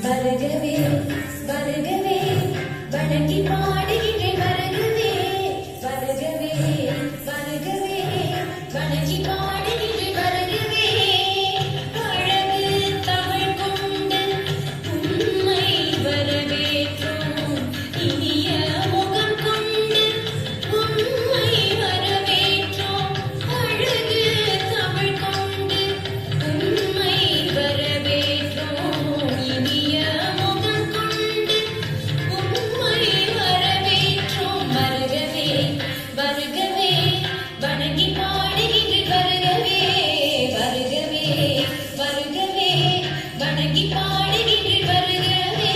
வருகவே வருகவே வணங்கி பாடுகிறேன் வருகவே வருகவே வருகவே வணங்கி பாடுகிறேன் வருகவே அழகு தமிழ் கொண்டு உண்மை வரவேற்றோம் இனிய முகம் கொண்டு உண்மை வரவேற்றோம் அழகு தமிழ் கொண்டு உண்மை வரவேற்றோம் இனிய முகம் கொண்டு உண்மை வரவேற்றோம் வருகவே வருகவே வணங்கி பாடுகின்ற வருகவே வருகவே வருகவே வணங்கி பாடுகின்ற வருகவே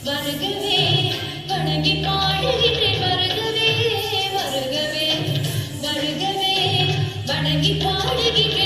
வருகவே வணங்கி பாடுகின்றேன் வருகவே வருகவே வருகவே வணங்கி பாடுகின்றேன்